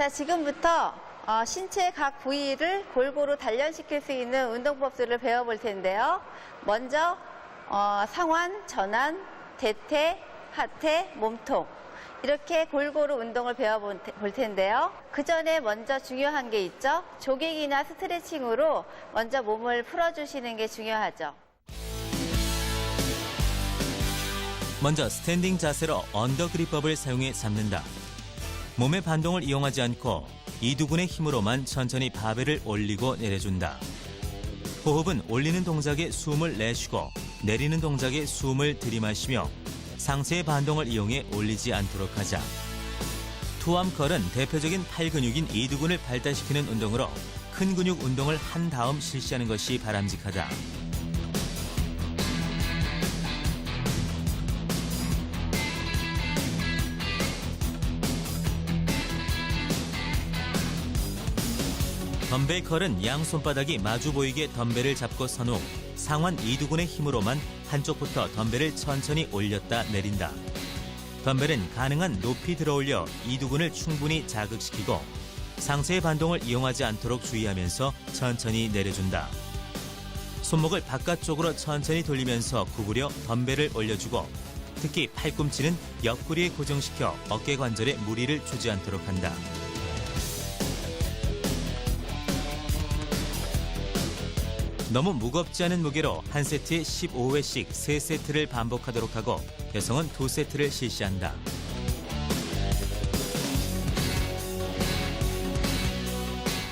자, 지금부터 신체 각 부위를 골고루 단련시킬 수 있는 운동법들을 배워볼 텐데요. 먼저 상완, 전완, 대퇴, 하퇴, 몸통 이렇게 골고루 운동을 배워볼 텐데요. 그 전에 먼저 중요한 게 있죠. 조깅이나 스트레칭으로 먼저 몸을 풀어주시는 게 중요하죠. 먼저 스탠딩 자세로 언더그립법을 사용해 잡는다. 몸의 반동을 이용하지 않고 이두근의 힘으로만 천천히 바벨을 올리고 내려준다. 호흡은 올리는 동작에 숨을 내쉬고 내리는 동작에 숨을 들이마시며 상체의 반동을 이용해 올리지 않도록 하자. 투암컬은 대표적인 팔 근육인 이두근을 발달시키는 운동으로 큰 근육 운동을 한 다음 실시하는 것이 바람직하다. 덤벨 컬은 양 손바닥이 마주 보이게 덤벨을 잡고 선 후 상완 이두근의 힘으로만 한쪽부터 덤벨을 천천히 올렸다 내린다. 덤벨은 가능한 높이 들어올려 이두근을 충분히 자극시키고 상체의 반동을 이용하지 않도록 주의하면서 천천히 내려준다. 손목을 바깥쪽으로 천천히 돌리면서 구부려 덤벨을 올려주고 특히 팔꿈치는 옆구리에 고정시켜 어깨 관절에 무리를 주지 않도록 한다. 너무 무겁지 않은 무게로 한 세트에 15회씩 3세트를 반복하도록 하고 여성은 2세트를 실시한다.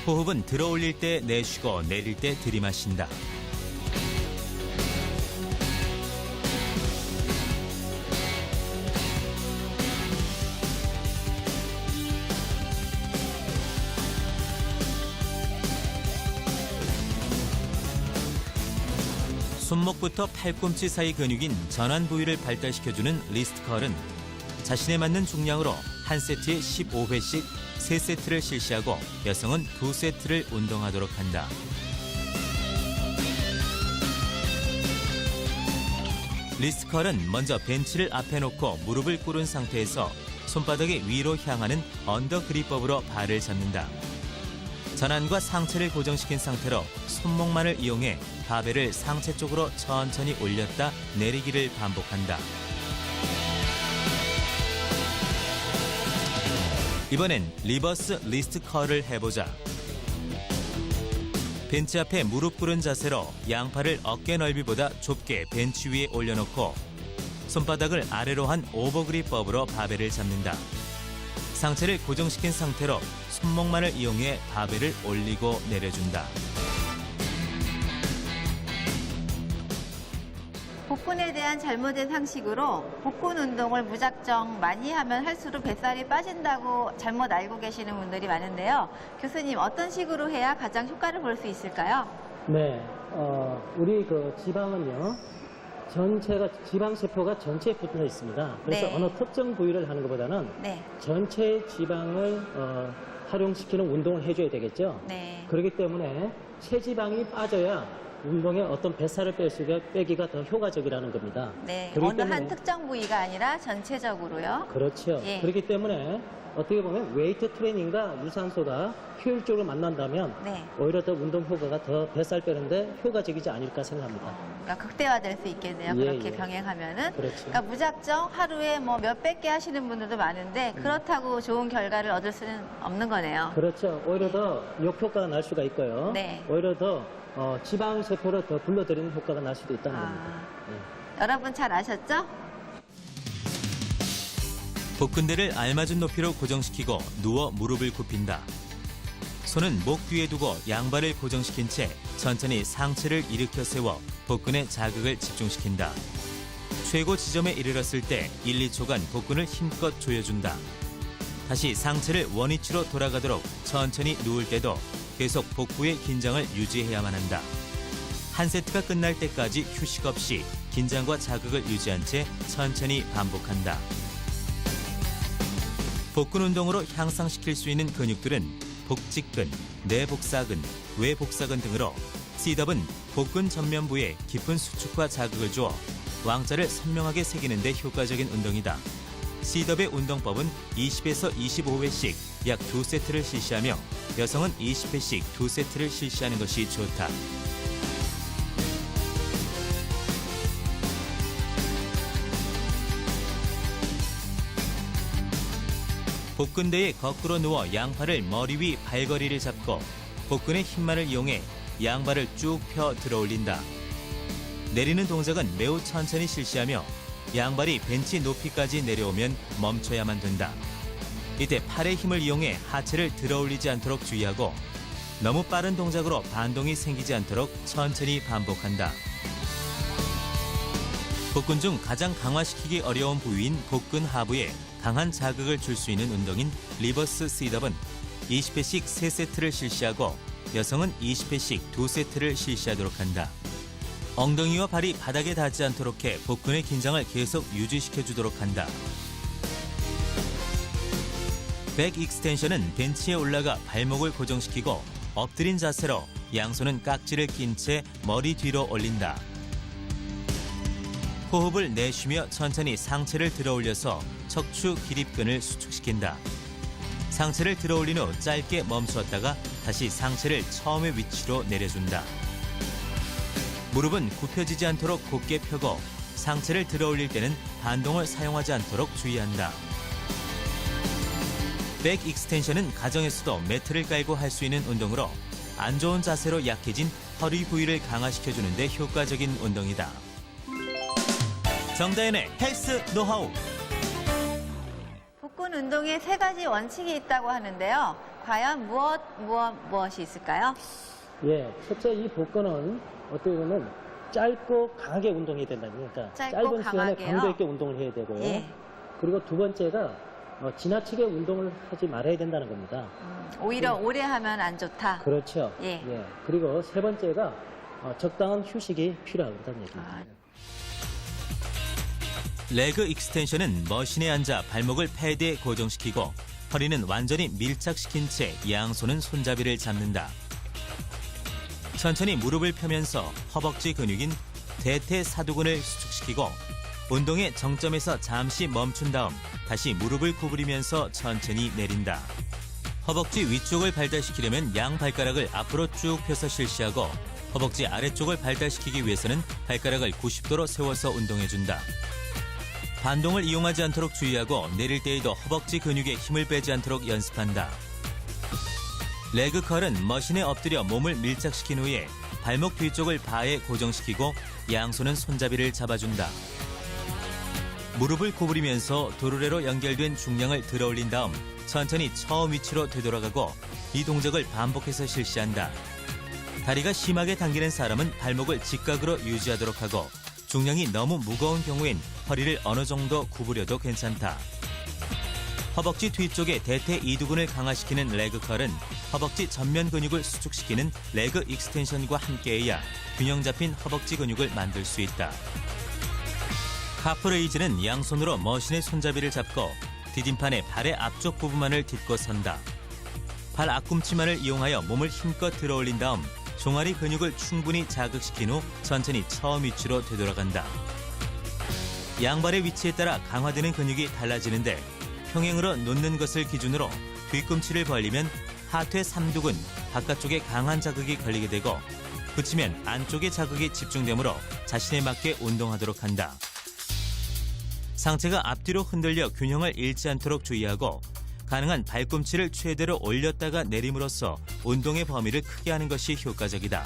호흡은 들어올릴 때 내쉬고 내릴 때 들이마신다. 손목부터 팔꿈치 사이 근육인 전완 부위를 발달시켜주는 리스트컬은 자신에 맞는 중량으로 한 세트에 15회씩 3세트를 실시하고 여성은 2세트를 운동하도록 한다. 리스트컬은 먼저 벤치를 앞에 놓고 무릎을 꿇은 상태에서 손바닥이 위로 향하는 언더그립법으로 발을 잡는다. 전완과 상체를 고정시킨 상태로 손목만을 이용해 바벨을 상체 쪽으로 천천히 올렸다 내리기를 반복한다. 이번엔 리버스 리스트 컬을 해보자. 벤치 앞에 무릎 꿇은 자세로 양팔을 어깨 넓이보다 좁게 벤치 위에 올려놓고 손바닥을 아래로 한 오버그립법으로 바벨을 잡는다. 상체를 고정시킨 상태로 손목만을 이용해 바벨을 올리고 내려준다. 복근에 대한 잘못된 상식으로 복근 운동을 무작정 많이 하면 할수록 뱃살이 빠진다고 잘못 알고 계시는 분들이 많은데요. 교수님, 어떤 식으로 해야 가장 효과를 볼 수 있을까요? 네, 우리 지방은요, 전체가 지방세포가 전체에 붙어 있습니다. 그래서 네. 어느 특정 부위를 하는 것보다는 네. 전체 지방을 활용시키는 운동을 해줘야 되겠죠. 네. 그렇기 때문에 체지방이 빠져야 운동에 어떤 뱃살을 빼기가 더 효과적이라는 겁니다. 네. 그렇기 어느 한 때문에 특정 부위가 아니라 전체적으로요. 그렇죠. 예. 그렇기 때문에 어떻게 보면 웨이트 트레이닝과 유산소가 효율적으로 만난다면 네. 오히려 더 운동 효과가 더 뱃살 빼는데 효과적이지 않을까 생각합니다. 그러니까 극대화될 수 있겠네요. 예, 그렇게 예. 병행하면은. 그렇죠. 그러니까 무작정 하루에 뭐 몇백 개 하시는 분들도 많은데 그렇다고 좋은 결과를 얻을 수는 없는 거네요. 그렇죠. 오히려 더 역효과가 날 수가 있고요. 네. 오히려 더 지방 세포를 더 불러들이는 효과가 날 수도 있다는 겁니다. 여러분 잘 아셨죠? 복근대를 알맞은 높이로 고정시키고 누워 무릎을 굽힌다. 손은 목 뒤에 두고 양발을 고정시킨 채 천천히 상체를 일으켜 세워 복근에 자극을 집중시킨다. 최고 지점에 이르렀을 때 1, 2초간 복근을 힘껏 조여준다. 다시 상체를 원위치로 돌아가도록 천천히 누울 때도 계속 복부의 긴장을 유지해야만 한다. 한 세트가 끝날 때까지 휴식 없이 긴장과 자극을 유지한 채 천천히 반복한다. 복근 운동으로 향상시킬 수 있는 근육들은 복직근, 내복사근, 외복사근 등으로 C덥은 복근 전면부에 깊은 수축과 자극을 주어 왕자를 선명하게 새기는 데 효과적인 운동이다. C더의 운동법은 20에서 25회씩 약 2세트를 실시하며 여성은 20회씩 2세트를 실시하는 것이 좋다. 복근대에 거꾸로 누워 양팔을 머리 위 발거리를 잡고 복근의 힘만을 이용해 양발을 쭉 펴 들어올린다. 내리는 동작은 매우 천천히 실시하며 양발이 벤치 높이까지 내려오면 멈춰야만 된다. 이때 팔의 힘을 이용해 하체를 들어올리지 않도록 주의하고 너무 빠른 동작으로 반동이 생기지 않도록 천천히 반복한다. 복근 중 가장 강화시키기 어려운 부위인 복근 하부에 강한 자극을 줄 수 있는 운동인 리버스 C더은 20회씩 3세트를 실시하고 여성은 20회씩 2세트를 실시하도록 한다. 엉덩이와 발이 바닥에 닿지 않도록 해 복근의 긴장을 계속 유지시켜 주도록 한다. 백 익스텐션은 벤치에 올라가 발목을 고정시키고 엎드린 자세로 양손은 깍지를 낀 채 머리 뒤로 올린다. 호흡을 내쉬며 천천히 상체를 들어 올려서 척추 기립근을 수축시킨다. 상체를 들어 올린 후 짧게 멈추었다가 다시 상체를 처음의 위치로 내려준다. 무릎은 굽혀지지 않도록 곧게 펴고 상체를 들어 올릴 때는 반동을 사용하지 않도록 주의한다. 백 익스텐션은 가정에서도 매트를 깔고 할 수 있는 운동으로 안 좋은 자세로 약해진 허리 부위를 강화시켜주는 데 효과적인 운동이다. 정다현의 헬스 노하우. 복근 운동에 3가지 원칙이 있다고 하는데요. 과연 무엇이 있을까요? 예, 첫째 이 복근은 어떻게 보면 짧고 강하게 운동해야 된다니까. 짧고 짧은 시간에 강하게요? 강도 있게 운동을 해야 되고요. 예. 그리고 두 번째가 지나치게 운동을 하지 말아야 된다는 겁니다. 오히려 오래 하면 안 좋다. 그렇죠. 예. 그리고 세 번째가 적당한 휴식이 필요하다는 얘기입니다. 아. 레그 익스텐션은 머신에 앉아 발목을 패드에 고정시키고 허리는 완전히 밀착시킨 채 양손은 손잡이를 잡는다. 천천히 무릎을 펴면서 허벅지 근육인 대퇴사두근을 수축시키고 운동의 정점에서 잠시 멈춘 다음 다시 무릎을 구부리면서 천천히 내린다. 허벅지 위쪽을 발달시키려면 양 발가락을 앞으로 쭉 펴서 실시하고 허벅지 아래쪽을 발달시키기 위해서는 발가락을 90도로 세워서 운동해준다. 반동을 이용하지 않도록 주의하고 내릴 때에도 허벅지 근육에 힘을 빼지 않도록 연습한다. 레그 컬은 머신에 엎드려 몸을 밀착시킨 후에 발목 뒤쪽을 바에 고정시키고 양손은 손잡이를 잡아준다. 무릎을 구부리면서 도르래로 연결된 중량을 들어 올린 다음 천천히 처음 위치로 되돌아가고 이 동작을 반복해서 실시한다. 다리가 심하게 당기는 사람은 발목을 직각으로 유지하도록 하고 중량이 너무 무거운 경우엔 허리를 어느 정도 구부려도 괜찮다. 허벅지 뒤쪽의 대퇴 이두근을 강화시키는 레그 컬은 허벅지 전면 근육을 수축시키는 레그 익스텐션과 함께해야 균형 잡힌 허벅지 근육을 만들 수 있다. 카프레이즈는 양손으로 머신의 손잡이를 잡고 디딤판의 발의 앞쪽 부분만을 딛고 선다. 발 앞꿈치만을 이용하여 몸을 힘껏 들어 올린 다음 종아리 근육을 충분히 자극시킨 후 천천히 처음 위치로 되돌아간다. 양발의 위치에 따라 강화되는 근육이 달라지는데 평행으로 놓는 것을 기준으로 뒤꿈치를 벌리면 하퇴 삼두근 바깥쪽에 강한 자극이 걸리게 되고 붙이면 안쪽에 자극이 집중되므로 자신에 맞게 운동하도록 한다. 상체가 앞뒤로 흔들려 균형을 잃지 않도록 주의하고 가능한 발꿈치를 최대로 올렸다가 내림으로써 운동의 범위를 크게 하는 것이 효과적이다.